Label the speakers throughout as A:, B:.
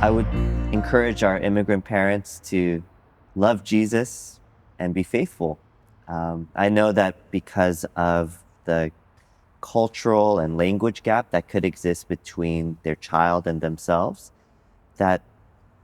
A: I would encourage our immigrant parents to love Jesus and be faithful. I know that because of the cultural and language gap that could exist between their child and themselves, that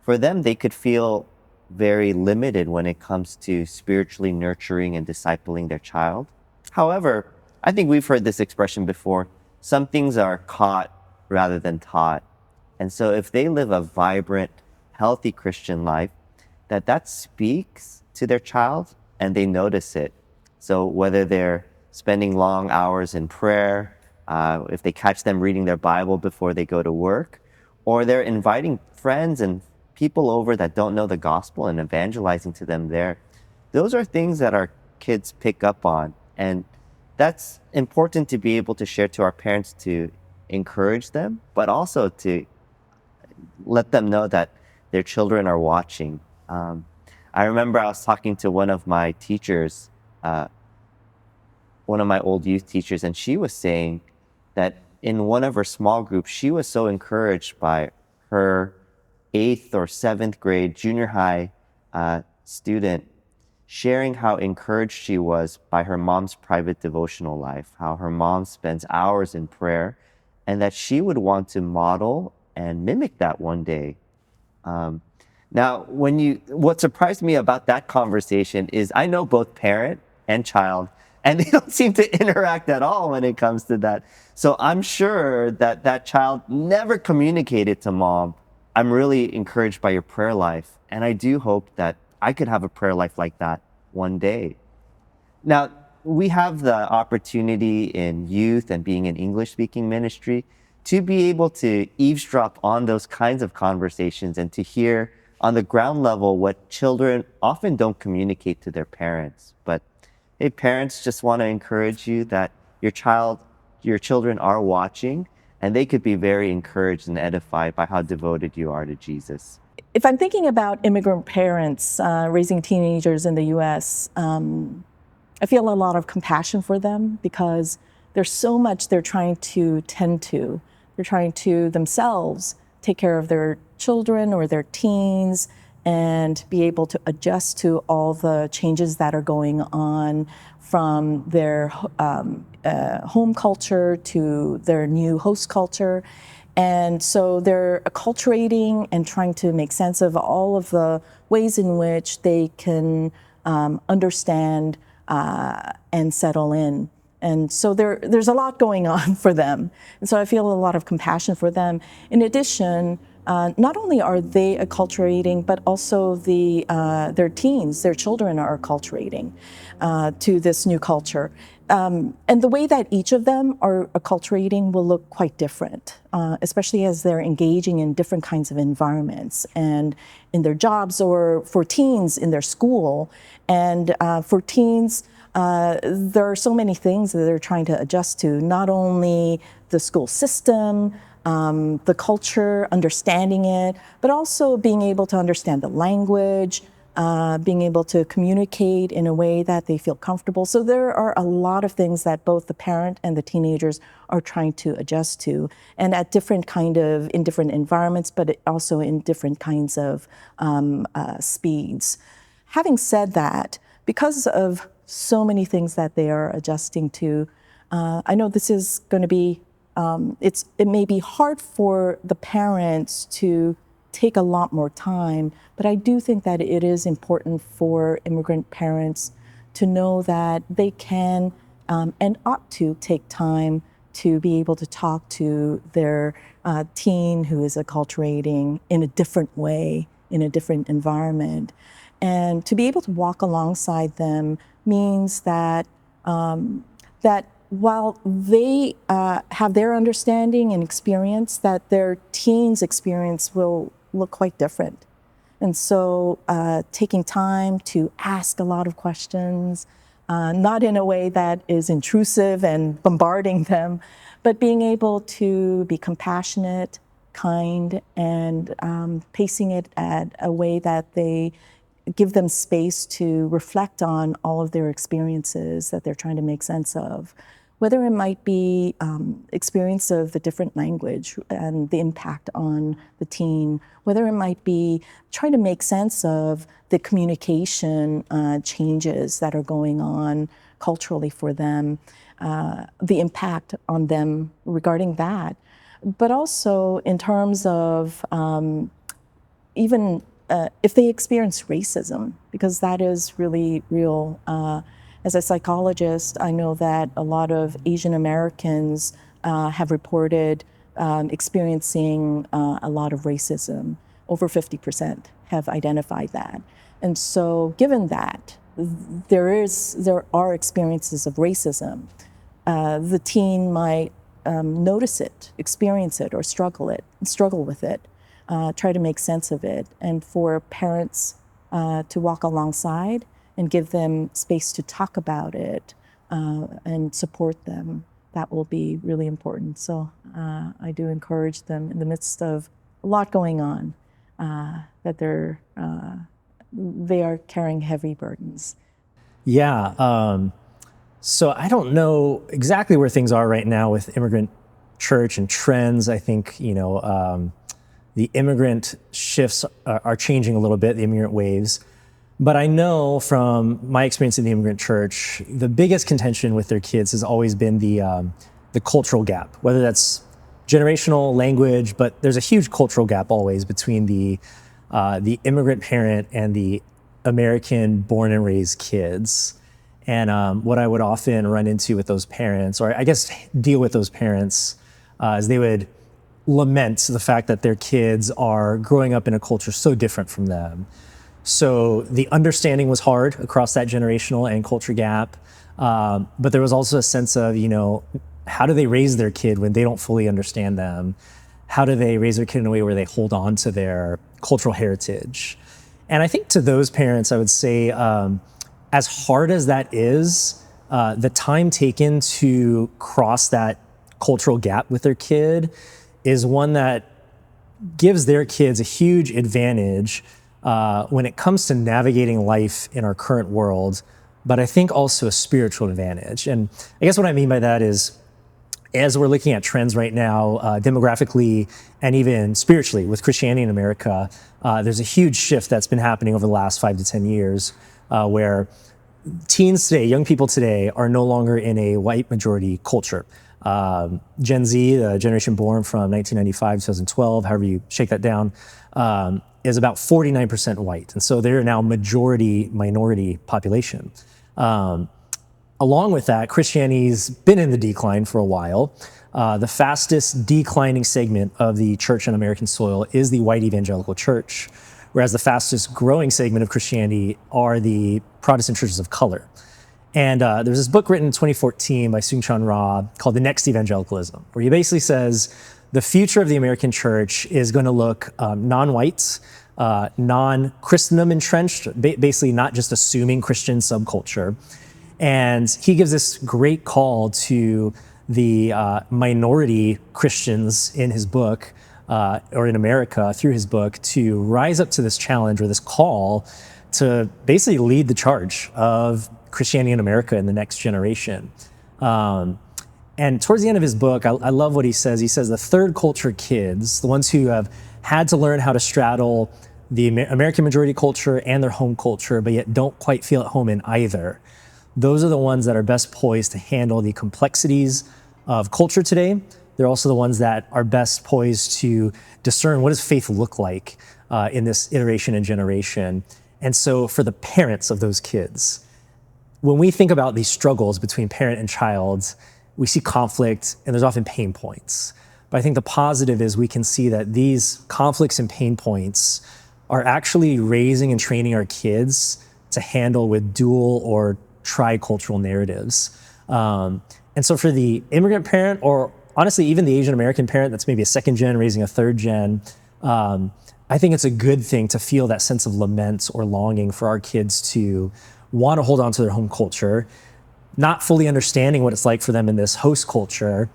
A: for them, they could feel very limited when it comes to spiritually nurturing and discipling their child. However, I think we've heard this expression before. Some things are caught rather than taught. And so if they live a vibrant, healthy Christian life, that speaks to their child and they notice it. So whether they're spending long hours in prayer, if they catch them reading their Bible before they go to work, or they're inviting friends and people over that don't know the gospel and evangelizing to them there, those are things that our kids pick up on. And that's important to be able to share to our parents to encourage them, but also to let them know that their children are watching. I remember I was talking to one of my teachers, one of my old youth teachers, and she was saying that in one of her small groups, she was so encouraged by her 8th or 7th grade junior high student sharing how encouraged she was by her mom's private devotional life, how her mom spends hours in prayer, and that she would want to model and mimic that one day. Now, what surprised me about that conversation is I know both parent and child, and they don't seem to interact at all when it comes to that. So I'm sure that that child never communicated to mom, I'm really encouraged by your prayer life. And I do hope that I could have a prayer life like that one day. Now, we have the opportunity in youth and being in English-speaking ministry to be able to eavesdrop on those kinds of conversations and to hear on the ground level what children often don't communicate to their parents. But hey, parents, just want to encourage you that your children are watching, and they could be very encouraged and edified by how devoted you are to Jesus.
B: If I'm thinking about immigrant parents raising teenagers in the U.S., I feel a lot of compassion for them because there's so much they're trying to tend to. They're trying to themselves take care of their children or their teens and be able to adjust to all the changes that are going on from their home culture to their new host culture. And so they're acculturating and trying to make sense of all of the ways in which they can understand and settle in. And so there's a lot going on for them. And so I feel a lot of compassion for them. In addition, not only are they acculturating, but also their teens, their children are acculturating to this new culture. And the way that each of them are acculturating will look quite different, especially as they're engaging in different kinds of environments and in their jobs, or for teens in their school. And for teens, there are so many things that they're trying to adjust to, not only the school system, the culture, understanding it, but also being able to understand the language, being able to communicate in a way that they feel comfortable. So there are a lot of things that both the parent and the teenagers are trying to adjust to, and at in different environments, but also in different kinds of speeds. Having said that, because of so many things that they are adjusting to, I know this is going to be, it may be hard for the parents to take a lot more time, but I do think that it is important for immigrant parents to know that they can and ought to take time to be able to talk to their teen who is acculturating in a different way, in a different environment. And to be able to walk alongside them means that that while they have their understanding and experience, that their teens' experience will look quite different. And so taking time to ask a lot of questions, not in a way that is intrusive and bombarding them, but being able to be compassionate, kind, and pacing it at a way that they give them space to reflect on all of their experiences that they're trying to make sense of, whether it might be experience of the different language and the impact on the teen, whether it might be trying to make sense of the communication changes that are going on culturally for them, the impact on them regarding that, but also in terms of even if they experience racism, because that is really real. As a psychologist, I know that a lot of Asian Americans have reported experiencing a lot of racism. Over 50% have identified that. And so given that, there are experiences of racism, the teen might notice it, experience it, or struggle with it, try to make sense of it, and for parents to walk alongside and give them space to talk about it and support them. That will be really important. So I do encourage them in the midst of a lot going on that they are carrying heavy burdens.
C: Yeah. So I don't know exactly where things are right now with immigrant church and trends. I think, the immigrant shifts are changing a little bit, the immigrant waves. But I know from my experience in the immigrant church, the biggest contention with their kids has always been the cultural gap, whether that's generational, language, but there's a huge cultural gap always between the immigrant parent and the American born and raised kids. And what I would often run into with those parents, or I guess deal with those parents, is they would lament the fact that their kids are growing up in a culture so different from them. So the understanding was hard across that generational and culture gap. But there was also a sense of, how do they raise their kid when they don't fully understand them? How do they raise their kid in a way where they hold on to their cultural heritage? And I think to those parents, I would say, as hard as that is, the time taken to cross that cultural gap with their kid is one that gives their kids a huge advantage when it comes to navigating life in our current world, but I think also a spiritual advantage. And I guess what I mean by that is, as we're looking at trends right now, demographically and even spiritually with Christianity in America, there's a huge shift that's been happening over the last 5 to 10 years where teens today, young people today, are no longer in a white majority culture. Gen Z, the generation born from 1995 to 2012, however you shake that down, is about 49% white. And so they're now minority population. Along with that, Christianity's been in the decline for a while. The fastest declining segment of the church on American soil is the white evangelical church, whereas the fastest growing segment of Christianity are the Protestant churches of color. And there's this book written in 2014 by Soong-Chan Rah called The Next Evangelicalism, where he basically says the future of the American church is going to look non-white, non-Christendom entrenched, basically not just assuming Christian subculture. And he gives this great call to the minority Christians in his book, or in America through his book, to rise up to this challenge or this call to basically lead the charge of Christianity in America in the next generation. And towards the end of his book, I love what he says. He says the third culture kids, the ones who have had to learn how to straddle the American majority culture and their home culture, but yet don't quite feel at home in either. Those are the ones that are best poised to handle the complexities of culture today. They're also the ones that are best poised to discern what does faith look like in this iteration and generation. And so for the parents of those kids, when we think about these struggles between parent and child, we see conflict and there's often pain points. But I think the positive is we can see that these conflicts and pain points are actually raising and training our kids to handle with dual or tri-cultural narratives. And so for the immigrant parent, or honestly, even the Asian American parent that's maybe a second gen raising a third gen, I think it's a good thing to feel that sense of lament or longing for our kids to want to hold on to their home culture, not fully understanding what it's like for them in this host culture.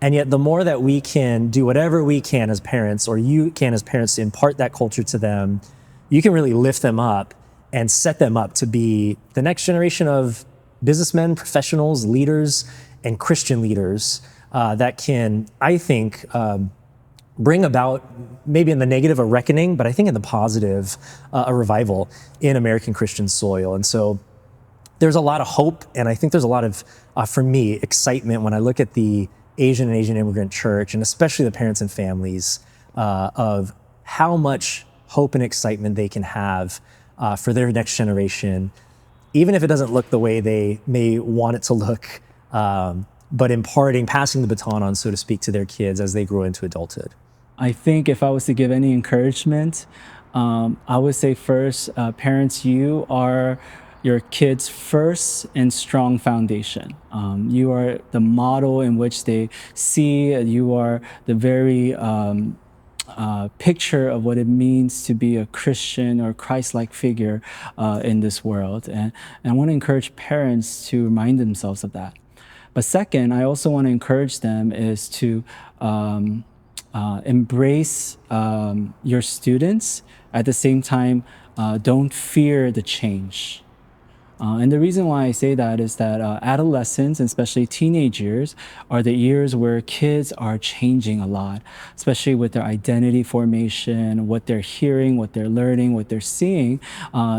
C: And yet the more that we can do whatever we can as parents, or you can as parents, to impart that culture to them, you can really lift them up and set them up to be the next generation of businessmen, professionals, leaders, and Christian leaders that can, I think, bring about, maybe in the negative, a reckoning, but I think in the positive, a revival in American Christian soil. And so there's a lot of hope, and I think there's a lot of, for me, excitement when I look at the Asian and Asian immigrant church, and especially the parents and families, of how much hope and excitement they can have for their next generation, even if it doesn't look the way they may want it to look, but imparting, passing the baton on, so to speak, to their kids as they grow into adulthood.
D: I think if I was to give any encouragement, I would say first, parents, you are your kids' first and strong foundation. You are the model in which they see. You are the very picture of what it means to be a Christian or Christ-like figure in this world. And I want to encourage parents to remind themselves of that. But second, I also want to encourage them is to embrace your students. At the same time, don't fear the change. And the reason why I say that is that adolescents, and especially teenage years, are the years where kids are changing a lot, especially with their identity formation, what they're hearing, what they're learning, what they're seeing,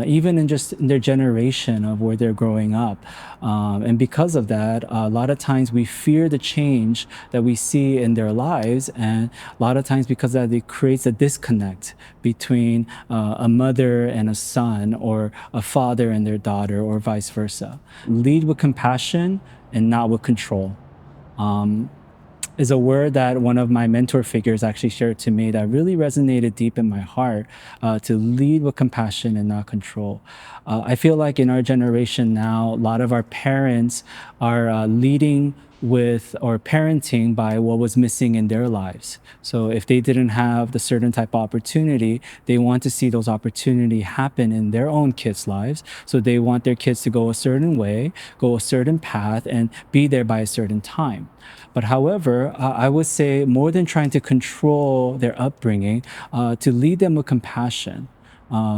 D: even in just their generation of where they're growing up. And because of that, a lot of times we fear the change that we see in their lives. And a lot of times because of that, it creates a disconnect between a mother and a son, or a father and their daughter, or vice versa. Lead with compassion and not with control. Is a word that one of my mentor figures actually shared to me that really resonated deep in my heart, to lead with compassion and not control. I feel like in our generation now, a lot of our parents are leading with or parenting by what was missing in their lives. So if they didn't have the certain type of opportunity, they want to see those opportunity happen in their own kids' lives. So they want their kids to go a certain way, go a certain path, and be there by a certain time. But however, I would say more than trying to control their upbringing, to lead them with compassion.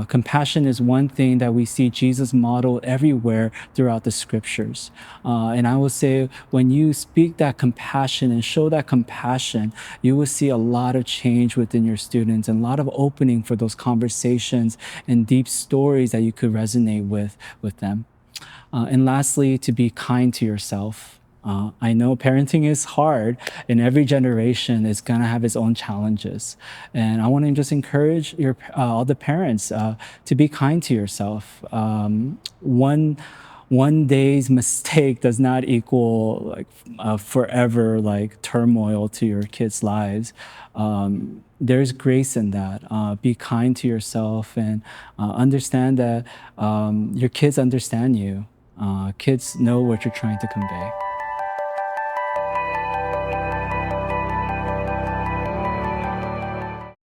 D: Compassion is one thing that we see Jesus model everywhere throughout the scriptures. And I would say when you speak that compassion and show that compassion, you will see a lot of change within your students and a lot of opening for those conversations and deep stories that you could resonate with them. And lastly, to be kind to yourself. I know parenting is hard, and every generation is gonna have its own challenges. And I want to just encourage all the parents to be kind to yourself. One day's mistake does not equal like forever like turmoil to your kids' lives. There's grace in that. Be kind to yourself and understand that your kids understand you. Kids know what you're trying to convey.